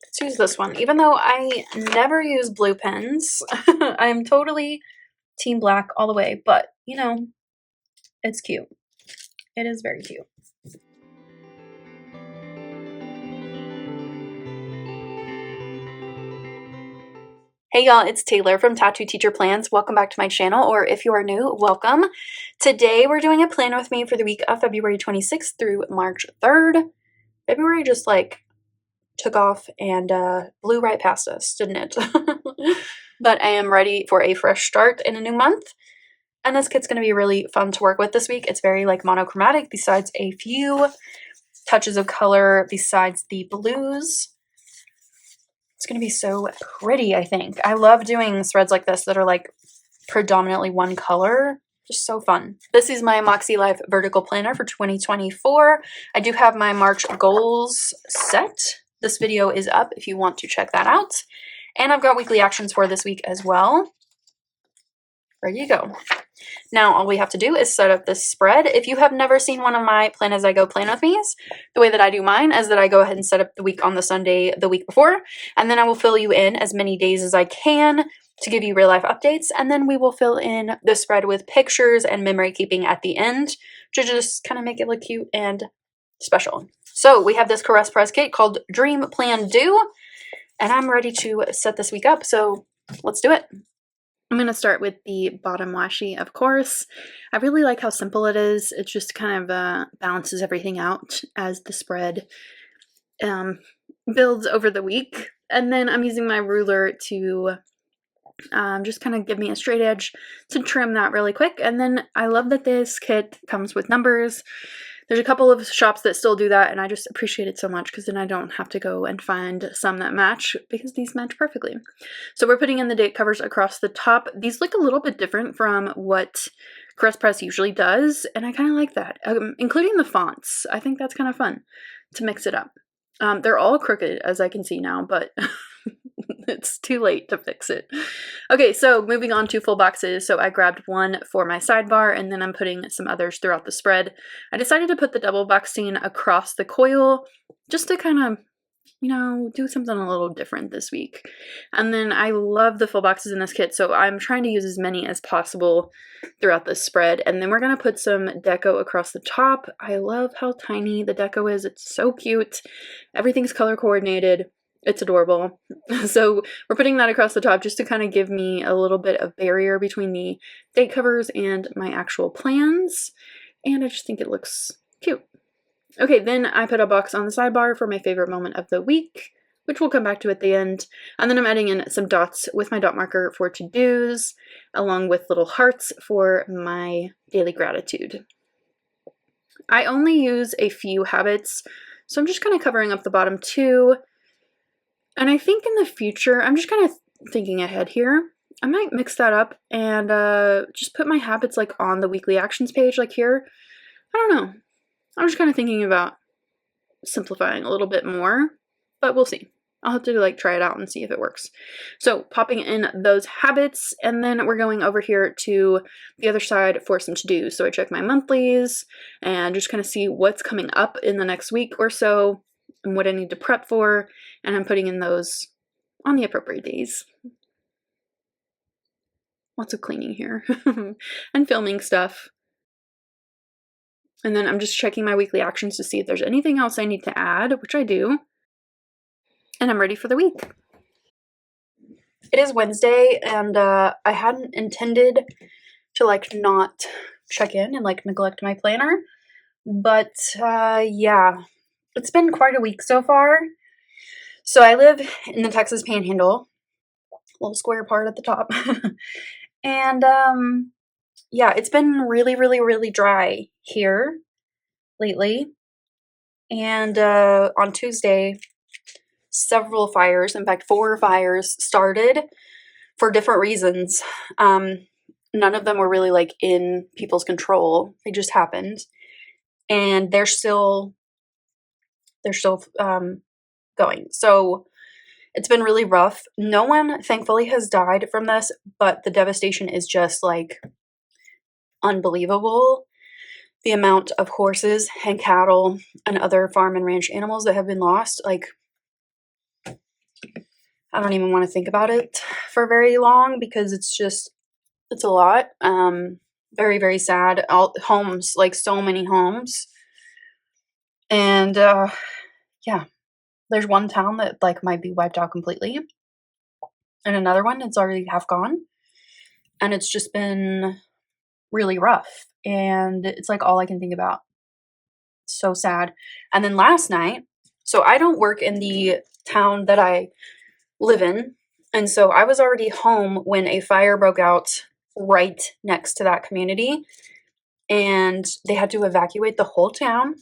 let's use this one. Even though I never use blue pens, I am totally team black all the way, but you know, it's cute. It is very cute. Hey y'all, it's Taylor from Tattooed Teacher Plans. Welcome back to my channel, or if you are new, welcome. Today we're doing a plan with me for the week of February 26th through March 3rd. February just like took off and blew right past us, didn't it? But I am ready for a fresh start in a new month. And this kit's going to be really fun to work with this week. It's very like monochromatic besides a few touches of color besides the blues. It's going to be so pretty, I think. I love doing threads like this that are like predominantly one color. Just so fun. This is my makselife vertical planner for 2024. I do have my March goals set. This video is up if you want to check that out. And I've got weekly actions for this week as well. Ready to go. Now all we have to do is set up this spread. If you have never seen one of my Plan As I Go Plan With Me's, the way that I do mine is that I go ahead and set up the week on the Sunday the week before, and then I will fill you in as many days as I can to give you real life updates, and then we will fill in the spread with pictures and memory keeping at the end to just kind of make it look cute and special. So we have this Caress Press kit called Dream Plan Do, and I'm ready to set this week up, so let's do it. I'm going to start with the bottom washi, of course. I really like how simple it is. It just kind of balances everything out as the spread builds over the week. And then I'm using my ruler to just kind of give me a straight edge to trim that really quick. And then I love that this kit comes with numbers. There's a couple of shops that still do that, and I just appreciate it so much because then I don't have to go and find some that match because these match perfectly. So we're putting in the date covers across the top. These look a little bit different from what Caress Press usually does, and I kind of like that, including the fonts. I think that's kind of fun to mix it up. They're all crooked, as I can see now, but it's too late to fix it. Okay, so moving on to full boxes. So I grabbed one for my sidebar, and then I'm putting some others throughout the spread. I decided to put the double boxing across the coil just to kind of, you know, do something a little different this week. And then I love the full boxes in this kit, so I'm trying to use as many as possible throughout the spread. And then we're going to put some deco across the top. I love how tiny the deco is. It's so cute. Everything's color coordinated. It's adorable. So we're putting that across the top just to kind of give me a little bit of barrier between the date covers and my actual plans. And I just think it looks cute. Okay, then I put a box on the sidebar for my favorite moment of the week, which we'll come back to at the end. And then I'm adding in some dots with my dot marker for to-dos, along with little hearts for my daily gratitude. I only use a few habits, so I'm just kind of covering up the bottom two. And I think in the future, I'm just kind of thinking ahead here. I might mix that up and just put my habits like on the weekly actions page, like here. I don't know. I'm just kind of thinking about simplifying a little bit more, but we'll see. I'll have to like try it out and see if it works. So popping in those habits, and then we're going over here to the other side for some to-dos. So I check my monthlies and just kind of see what's coming up in the next week or so and what I need to prep for, and I'm putting in those on the appropriate days. Lots of cleaning here and filming stuff. And then I'm just checking my weekly actions to see if there's anything else I need to add, which I do. And I'm ready for the week. It is Wednesday, and I hadn't intended to like not check in and like neglect my planner, but yeah, it's been quite a week so far. So I live in the Texas Panhandle, little square part at the top, and yeah, it's been really dry here lately. And on Tuesday, several fires, in fact 4 fires, started for different reasons. None of them were really like in people's control. They just happened, and they're still going. So it's been really rough. No one thankfully has died from this, but the devastation is just like unbelievable. The amount of horses and cattle and other farm and ranch animals that have been lost, like, I don't even want to think about it for very long because it's a lot. Very, very sad. All homes, like so many homes. And yeah, there's one town that like might be wiped out completely. And another one it's already half gone. And it's just been really rough. And it's like all I can think about. So sad. And then last night, so I don't work in the town that I live in. And so I was already home when a fire broke out right next to that community. And they had to evacuate the whole town.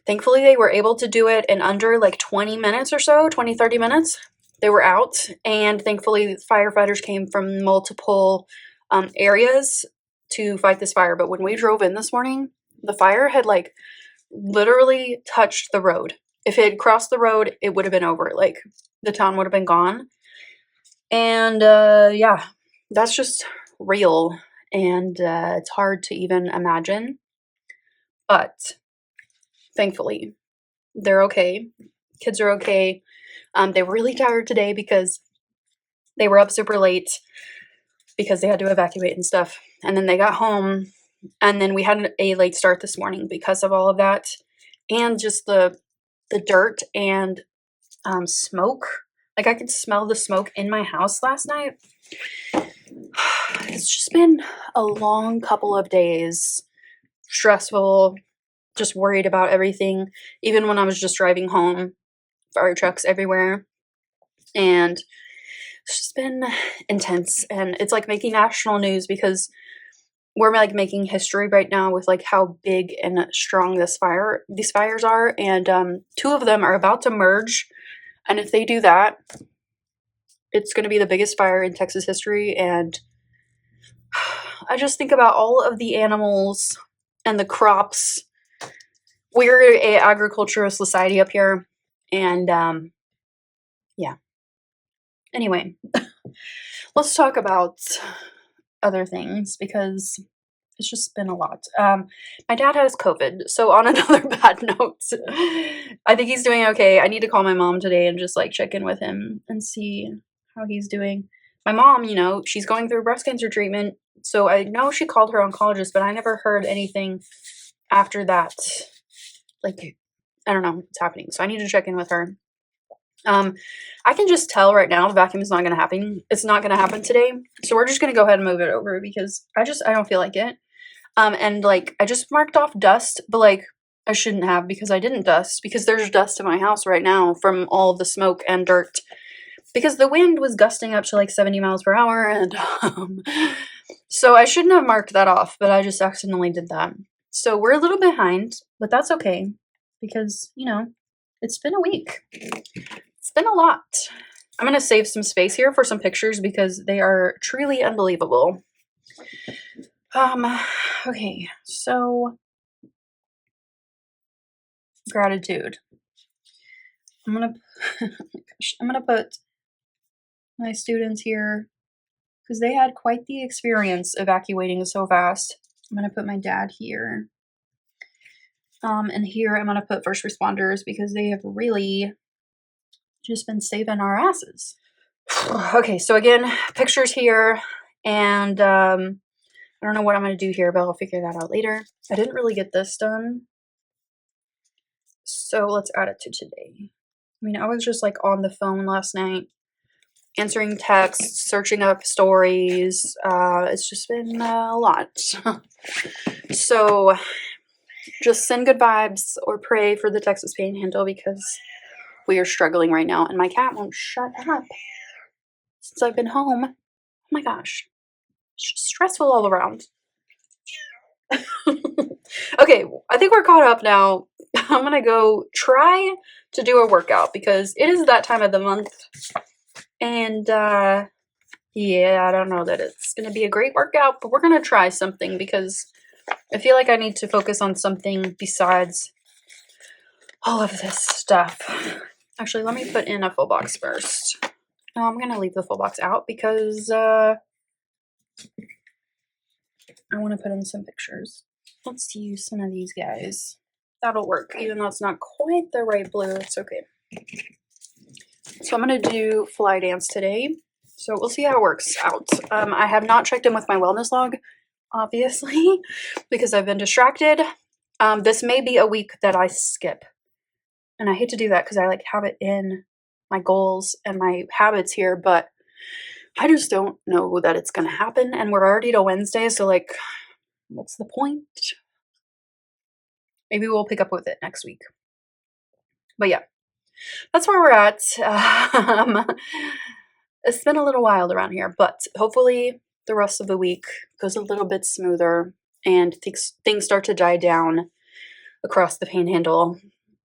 Thankfully, they were able to do it in under like 20 minutes or so, 20, 30 minutes. They were out. And thankfully, firefighters came from multiple areas to fight this fire. But when we drove in this morning, the fire had like literally touched the road. If it had crossed the road, it would have been over. Like the town would have been gone. And yeah, that's just real. And it's hard to even imagine. But thankfully, they're okay. Kids are okay. They were really tired today because they were up super late because they had to evacuate and stuff. And then they got home. And then we had a late start this morning because of all of that. And just the dirt and smoke. Like I could smell the smoke in my house last night. It's just been a long couple of days. Stressful, just worried about everything. Even when I was just driving home, fire trucks everywhere. And it's just been intense. And it's like making national news because we're like making history right now with like how big and strong these fires are. And two of them are about to merge. And if they do that, it's going to be the biggest fire in Texas history. And I just think about all of the animals and the crops. We're an agricultural society up here. And yeah. Anyway, let's talk about other things because it's just been a lot. My dad has COVID. So on another bad note, I think he's doing okay. I need to call my mom today and just like check in with him and see how he's doing. My mom, you know, she's going through breast cancer treatment. So I know she called her oncologist, but I never heard anything after that. Like, I don't know what's happening. So I need to check in with her. I can just tell right now the vacuum is not going to happen. It's not going to happen today. So we're just going to go ahead and move it over because I don't feel like it. And like I just marked off dust, but like I shouldn't have because I didn't dust because there's dust in my house right now from all the smoke and dirt because the wind was gusting up to like 70 miles per hour. And so I shouldn't have marked that off, but I just accidentally did that. So we're a little behind, but that's okay because, you know, it's been a week. It's been a lot. I'm going to save some space here for some pictures because they are truly unbelievable. Okay, so gratitude. I'm gonna put my students here because they had quite the experience evacuating so fast. I'm gonna put my dad here. And here I'm gonna put first responders because they have really just been saving our asses. Okay, so again, pictures here, and I don't know what I'm gonna do here, but I'll figure that out later. I didn't really get this done, so let's add it to today. I mean, I was just like on the phone last night, answering texts, searching up stories. It's just been a lot. So just send good vibes or pray for the Texas Panhandle because we are struggling right now. And my cat won't shut up since I've been home. Oh my gosh. It's just stressful all around. Okay, I think we're caught up now. I'm going to go try to do a workout because it is that time of the month. And yeah, I don't know that it's going to be a great workout, but we're going to try something because I feel like I need to focus on something besides all of this stuff. Actually, let me put in a full box first. No, I'm going to leave the full box out because I want to put in some pictures. Let's use some of these guys. That'll work, even though it's not quite the right blue. It's okay. So I'm going to do fly dance today. So we'll see how it works out. I have not checked in with my wellness log, obviously, because I've been distracted. This may be a week that I skip. And I hate to do that because I like have it in my goals and my habits here, but I just don't know that it's going to happen. And we're already to Wednesday, so like, what's the point? Maybe we'll pick up with it next week. But yeah, that's where we're at. It's been a little wild around here, but hopefully the rest of the week goes a little bit smoother and things start to die down across the Panhandle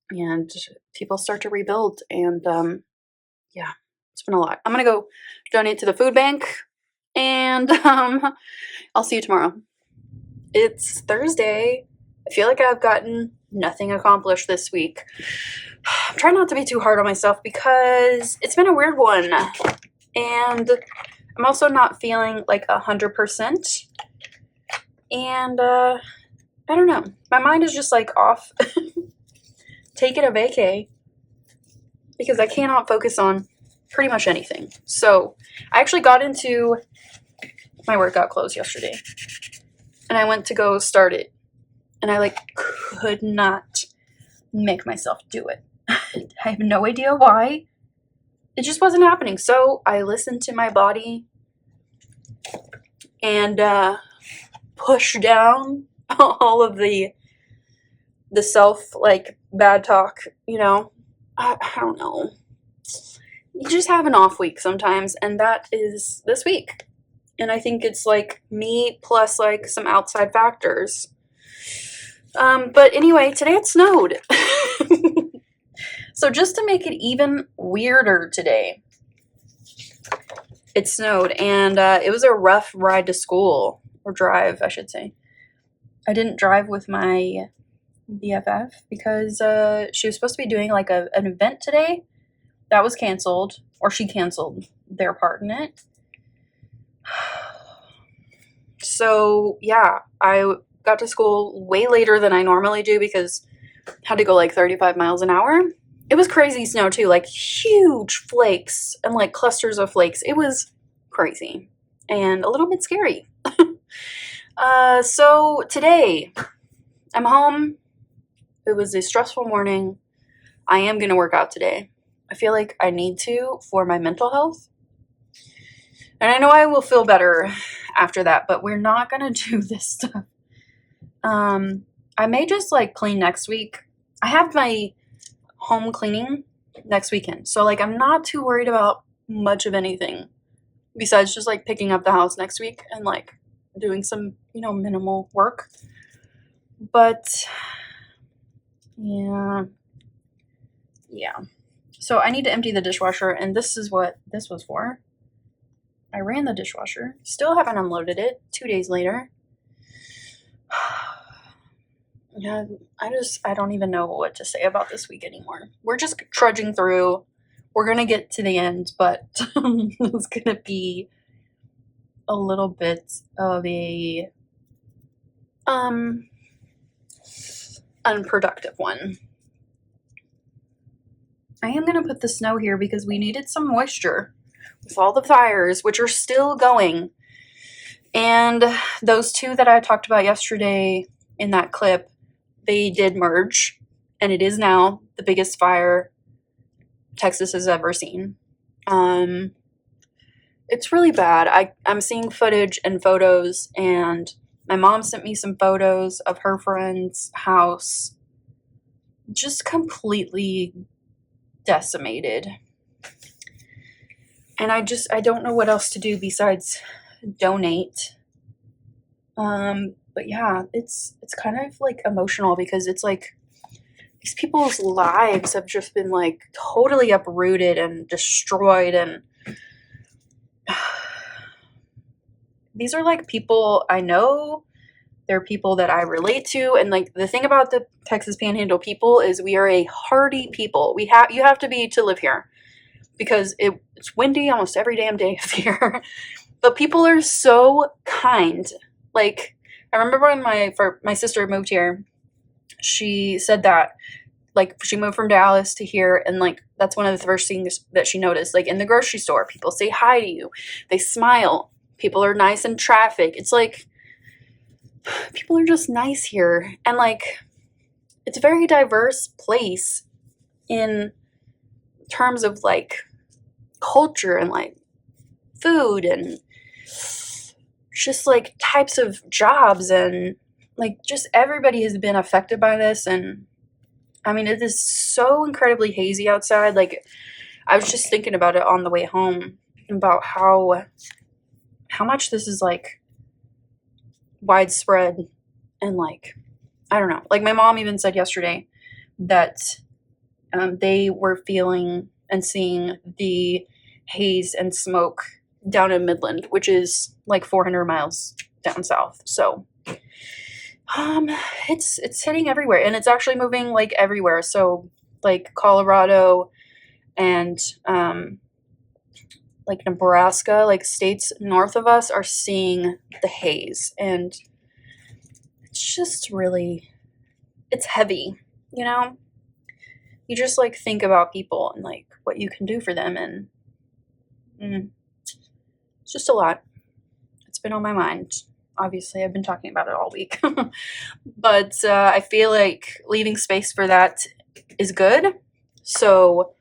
and people start to rebuild. And yeah, it's been a lot. I'm going to go donate to the food bank and I'll see you tomorrow. It's Thursday. I feel like I've gotten nothing accomplished this week. I'm trying not to be too hard on myself because it's been a weird one. And I'm also not feeling like 100%. And I don't know. My mind is just like off. Taking a vacay. Because I cannot focus on pretty much anything. So I actually got into my workout clothes yesterday. And I went to go start it. And I like could not make myself do it. I have no idea why. It just wasn't happening. So I listened to my body and pushed down all of the self like bad talk, you know. I don't know. You just have an off week sometimes, and that is this week. And I think it's like me plus like some outside factors. But anyway, today it snowed. So just to make it even weirder today, it snowed, and it was a rough ride to school, or drive, I should say. I didn't drive with my BFF because she was supposed to be doing like an event today. That was canceled, or she canceled their part in it. So yeah, I got to school way later than I normally do because I had to go like 35 miles an hour. It was crazy snow too, like huge flakes and like clusters of flakes. It was crazy and a little bit scary. So today I'm home. It was a stressful morning. I am going to work out today. I feel like I need to for my mental health. And I know I will feel better after that, but we're not going to do this stuff. I may just like clean next week. I have my home cleaning next weekend. So like I'm not too worried about much of anything besides just like picking up the house next week and like doing some, you know, minimal work. But yeah. So I need to empty the dishwasher, and this is what this was for. I ran the dishwasher. Still haven't unloaded it 2 days later. Yeah, I don't even know what to say about this week anymore. We're just trudging through. We're going to get to the end, but it's going to be a little bit of a unproductive one. I am going to put the snow here because we needed some moisture with all the fires, which are still going. And those two that I talked about yesterday in that clip, they did merge, and it is now the biggest fire Texas has ever seen. It's really bad. I'm seeing footage and photos, and my mom sent me some photos of her friend's house just completely decimated. And I don't know what else to do besides donate. But yeah, it's kind of like emotional because it's like these people's lives have just been like totally uprooted and destroyed, and these are like people I know. They're people that I relate to, and like the thing about the Texas Panhandle people is we are a hardy people. You have to be to live here because it's windy almost every damn day of the year. But people are so kind. Like I remember when my sister moved here, she said that like she moved from Dallas to here, and like that's one of the first things that she noticed. Like in the grocery store, people say hi to you, they smile, people are nice in traffic. It's like people are just nice here, and like it's a very diverse place in terms of like culture and like food and just like types of jobs, and like just everybody has been affected by this. And I mean, it is so incredibly hazy outside. Like I was just thinking about it on the way home about how much this is like widespread, and like I don't know, like my mom even said yesterday that they were feeling and seeing the haze and smoke down in Midland, which is like 400 miles down south. So it's hitting everywhere, and it's actually moving like everywhere. So like Colorado and like Nebraska, like states north of us, are seeing the haze, and it's just really, it's heavy, you know? You just like think about people and like what you can do for them, and it's just a lot. It's been on my mind. Obviously, I've been talking about it all week. But I feel like leaving space for that is good. So,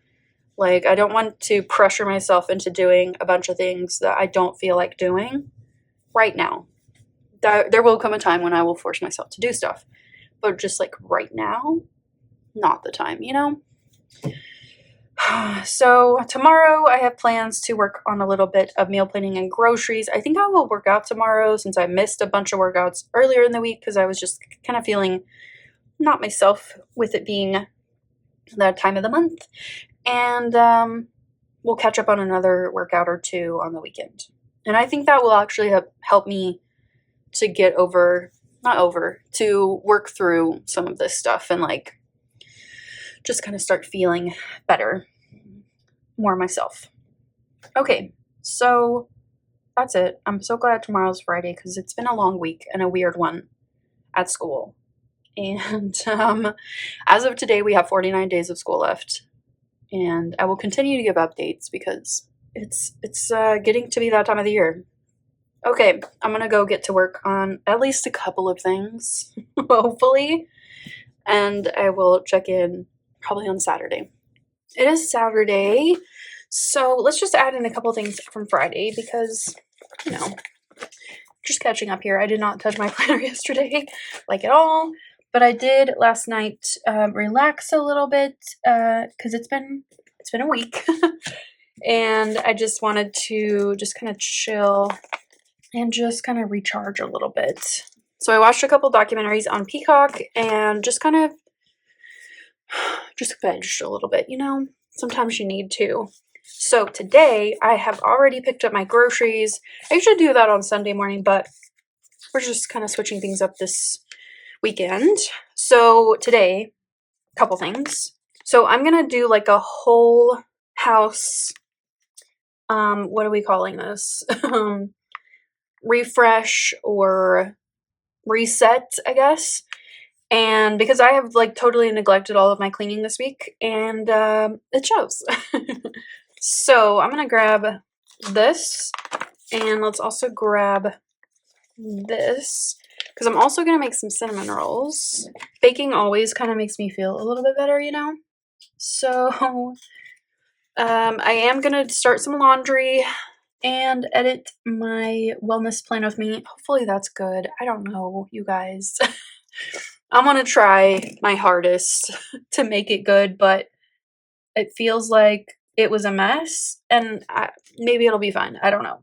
like, I don't want to pressure myself into doing a bunch of things that I don't feel like doing right now. There will come a time when I will force myself to do stuff. But just like right now, not the time, you know? So tomorrow I have plans to work on a little bit of meal planning and groceries. I think I will work out tomorrow since I missed a bunch of workouts earlier in the week because I was just kind of feeling not myself with it being that time of the month. And we'll catch up on another workout or two on the weekend. And I think that will actually help me to get to work through some of this stuff and like just kind of start feeling better, more myself. Okay, so that's it. I'm so glad tomorrow's Friday because it's been a long week and a weird one at school. And as of today, we have 49 days of school left. And I will continue to give updates because it's getting to be that time of the year. Okay, I'm going to go get to work on at least a couple of things, hopefully. And I will check in probably on Saturday. It is Saturday, so let's just add in a couple things from Friday because, you know, just catching up here. I did not touch my planner yesterday, like at all, but I did last night relax a little bit because it's been a week, and I just wanted to just kind of chill and just kind of recharge a little bit. So I watched a couple documentaries on Peacock and just kind of just vegged a little bit, you know? Sometimes you need to. So today, I have already picked up my groceries. I usually do that on Sunday morning, but we're just kind of switching things up this weekend. So today, a couple things. So I'm going to do like a whole house, what are we calling this? Refresh or reset, I guess. And because I have like totally neglected all of my cleaning this week, and it shows. So I'm gonna grab this, and let's also grab this because I'm also gonna make some cinnamon rolls. Baking always kind of makes me feel a little bit better, you know. So I am gonna start some laundry and edit my wellness plan with me. Hopefully that's good. I don't know, you guys. I'm going to try my hardest to make it good, but it feels like it was a mess, and maybe it'll be fine. I don't know.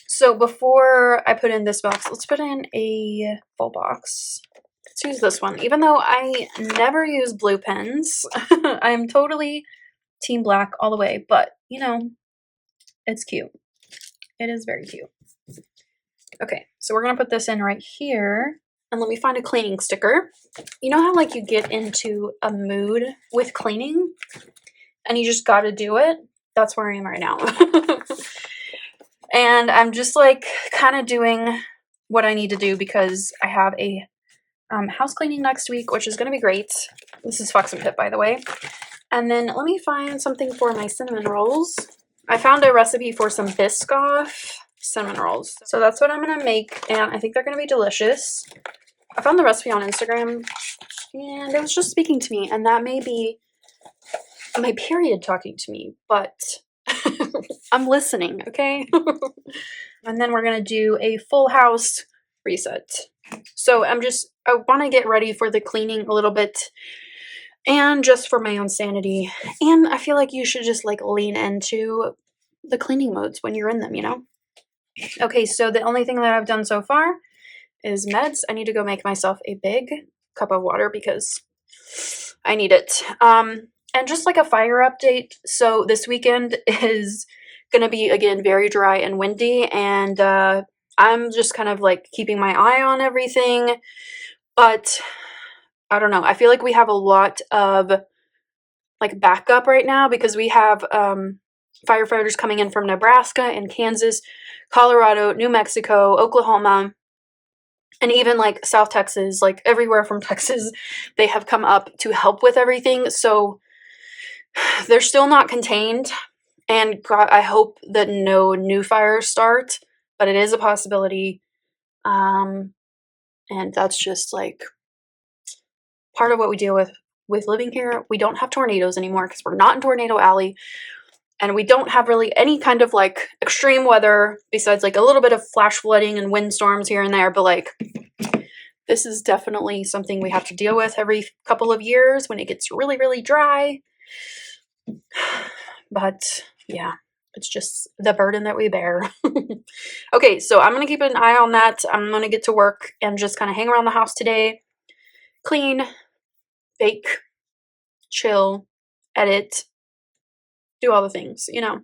So before I put in this box, let's put in a full box. Let's use this one. Even though I never use blue pens, I'm totally team black all the way, but, you know, it's cute. It is very cute. Okay, so we're going to put this in right here. And let me find a cleaning sticker. You know how like you get into a mood with cleaning and you just got to do it? That's where I am right now. And I'm just like kind of doing what I need to do because I have a house cleaning next week, which is going to be great. This is Fox and Pip, by the way. And then let me find something for my cinnamon rolls. I found a recipe for some Biscoff cinnamon rolls. So that's what I'm going to make, and I think they're going to be delicious. I found the recipe on Instagram, and it was just speaking to me, and that may be my period talking to me, but I'm listening, okay? And then we're going to do a full house reset. So I want to get ready for the cleaning a little bit, and just for my own sanity. And I feel like you should just like lean into the cleaning modes when you're in them, you know? Okay, so the only thing that I've done so far is meds. I need to go make myself a big cup of water because I need it. And just like a fire update. So this weekend is going to be, again, very dry and windy. And I'm just kind of like keeping my eye on everything. But I don't know. I feel like we have a lot of like backup right now because we have firefighters coming in from Nebraska and Kansas, Colorado, New Mexico, Oklahoma, and even like South Texas, like everywhere from Texas, they have come up to help with everything. So they're still not contained. And God, I hope that no new fires start, but it is a possibility. And that's just like part of what we deal with living here. We don't have tornadoes anymore because we're not in Tornado Alley. And we don't have really any kind of like extreme weather besides like a little bit of flash flooding and windstorms here and there. But like, this is definitely something we have to deal with every couple of years when it gets really, really dry. But yeah, it's just the burden that we bear. Okay, so I'm going to keep an eye on that. I'm going to get to work and just kind of hang around the house today. Clean, bake, chill, edit, do all the things, you know.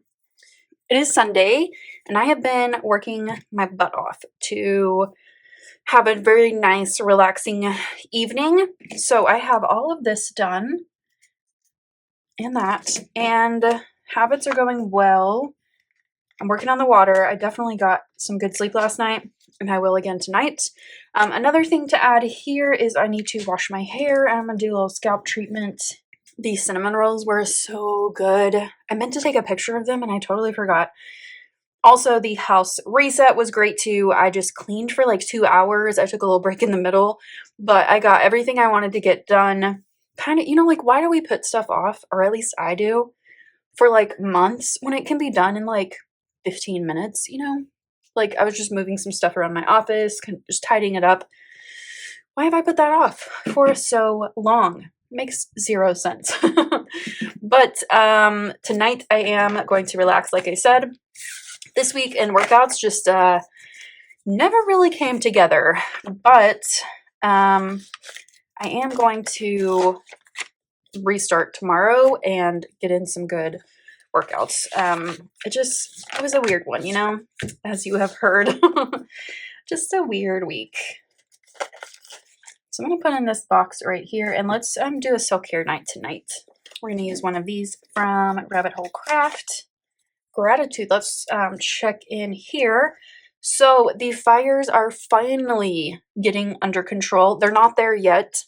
It is Sunday, and I have been working my butt off to have a very nice, relaxing evening. So I have all of this done and that, and habits are going well. I'm working on the water. I definitely got some good sleep last night, and I will again tonight. Another thing to add here is I need to wash my hair, and I'm going to do a little scalp treatment. These cinnamon rolls were so good. I meant to take a picture of them, and I totally forgot. Also, the house reset was great too. I just cleaned for like 2 hours. I took a little break in the middle, but I got everything I wanted to get done. Kind of, you know, like why do we put stuff off, or at least I do, for like months when it can be done in like 15 minutes, you know? Like I was just moving some stuff around my office, just tidying it up. Why have I put that off for so long? Makes zero sense. But tonight I am going to relax, like I said. This week in workouts just never really came together, but I am going to restart tomorrow and get in some good workouts. It was a weird one, you know, as you have heard. Just a weird week. So I'm going to put in this box right here, and let's do a self-care night tonight. We're going to use one of these from Rabbit Hole Craft. Gratitude. Let's check in here. So the fires are finally getting under control. They're not there yet,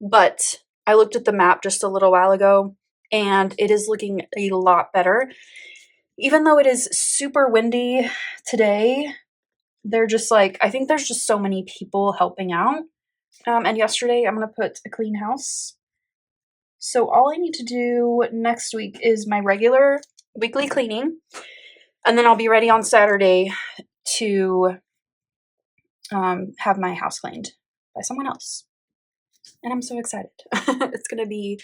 but I looked at the map just a little while ago, and it is looking a lot better. Even though it is super windy today, they're just like, I think there's just so many people helping out. And yesterday, I'm going to put a clean house. So all I need to do next week is my regular weekly cleaning, and then I'll be ready on Saturday to have my house cleaned by someone else. And I'm so excited. It's going to be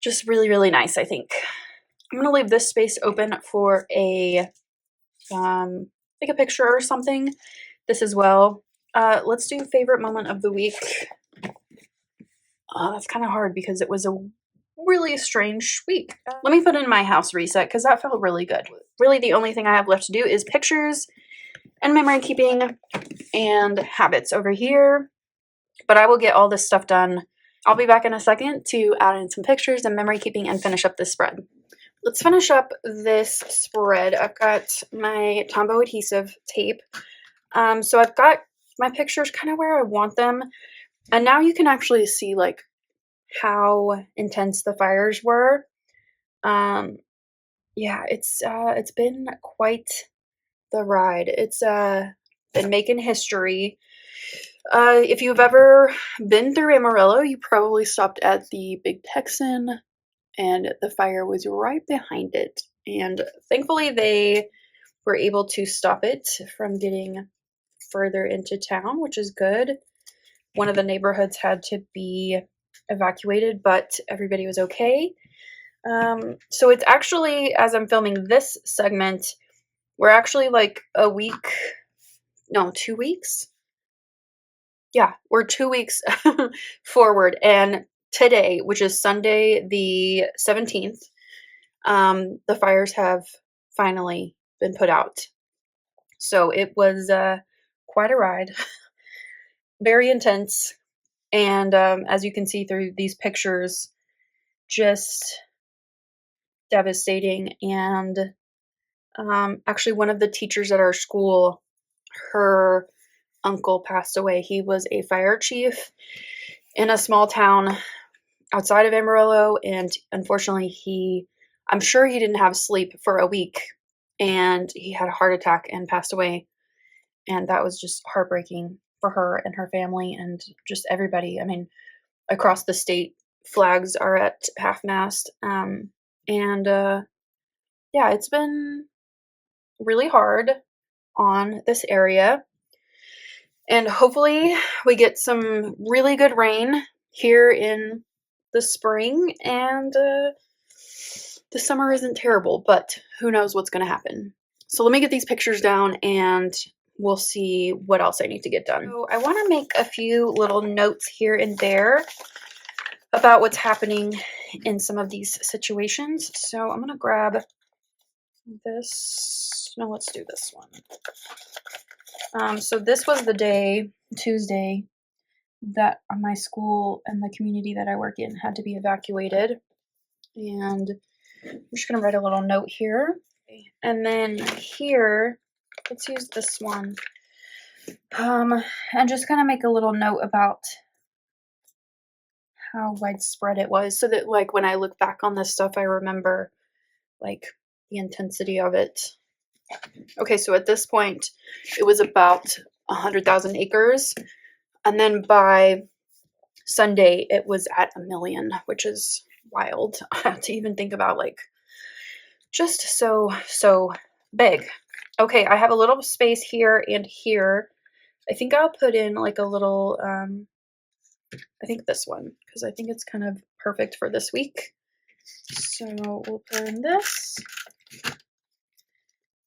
just really, really nice, I think. I'm going to leave this space open for a like a picture or something. This as well. Let's do favorite moment of the week. That's kind of hard because it was a really strange week. Let me put in my house reset because that felt really good. Really, the only thing I have left to do is pictures and memory keeping and habits over here. But I will get all this stuff done. I'll be back in a second to add in some pictures and memory keeping and finish up this spread. Let's finish up this spread. I've got my Tombow adhesive tape. So I've got my pictures kind of where I want them. And now you can actually see like how intense the fires were. Yeah, it's been quite the ride. It's been making history. If you've ever been through Amarillo, you probably stopped at the Big Texan, and the fire was right behind it. And thankfully, they were able to stop it from getting further into town, which is good. One of the neighborhoods had to be evacuated, but everybody was okay. So it's actually, as I'm filming this segment, we're actually like a week, no, 2 weeks. Yeah, we're 2 weeks forward. And today, which is Sunday the 17th, the fires have finally been put out. So it was quite a ride, very intense. And as you can see through these pictures, just devastating. And actually, one of the teachers at our school, her uncle passed away. He was a fire chief in a small town outside of Amarillo, and unfortunately, I'm sure he didn't have sleep for a week, and he had a heart attack and passed away. And that was just heartbreaking for her and her family and just everybody. I mean, across the state, flags are at half-mast. Yeah, it's been really hard on this area. And hopefully we get some really good rain here in the spring, and the summer isn't terrible, but who knows what's going to happen. So let me get these pictures down and we'll see what else I need to get done. So I want to make a few little notes here and there about what's happening in some of these situations. So I'm going to grab this. No, let's do this one. So this was the day, Tuesday, that my school and the community that I work in had to be evacuated. And I'm just going to write a little note here. And then here, let's use this one. And just kind of make a little note about how widespread it was, so that like when I look back on this stuff, I remember like the intensity of it. Okay, so at this point, it was about 100,000 acres. And then by Sunday, it was at 1 million, which is wild to even think about, like just so big. Okay, I have a little space here and here. I think I'll put in like a little, I think this one, because I think it's kind of perfect for this week. So we'll put in this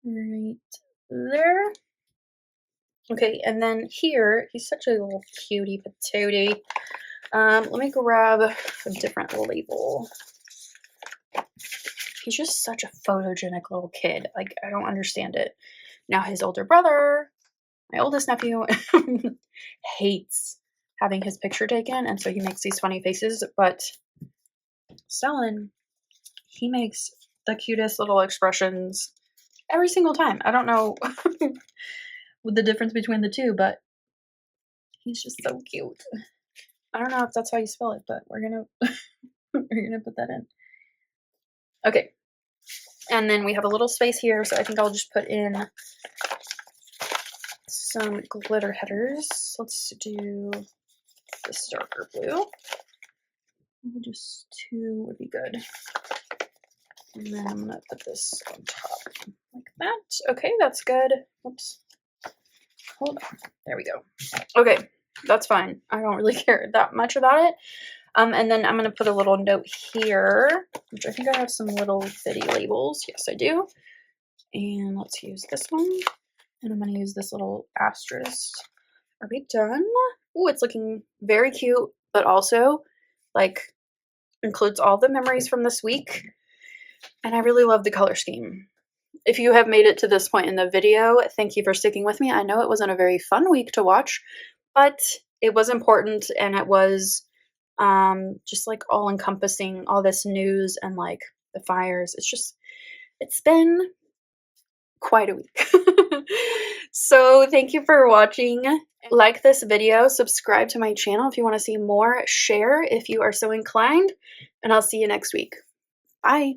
right there. Okay, and then here, he's such a little cutie patootie. Let me grab a different label. He's just such a photogenic little kid. Like, I don't understand it. Now his older brother, my oldest nephew, hates having his picture taken, and so he makes these funny faces, but Stellan, he makes the cutest little expressions every single time. I don't know what the difference between the two, but he's just so cute. I don't know if that's how you spell it, but we're gonna we're gonna put that in. Okay, and then we have a little space here, so I think I'll just put in some glitter headers. Let's do this darker blue. Maybe just 2 would be good. And then I'm gonna put this on top like that. Okay, that's good. Oops. Hold on. There we go. Okay, that's fine. I don't really care that much about it. And then I'm gonna put a little note here, which I think I have some little bitty labels. Yes, I do. And let's use this one. And I'm gonna use this little asterisk. Are we done? Oh, it's looking very cute, but also like includes all the memories from this week. And I really love the color scheme. If you have made it to this point in the video, thank you for sticking with me. I know it wasn't a very fun week to watch, but it was important, and it was just like all encompassing, all this news and like the fires. It's been quite a week. So thank you for watching. Like this video, subscribe to my channel if you want to see more, share if you are so inclined, and I'll see you next week. Bye.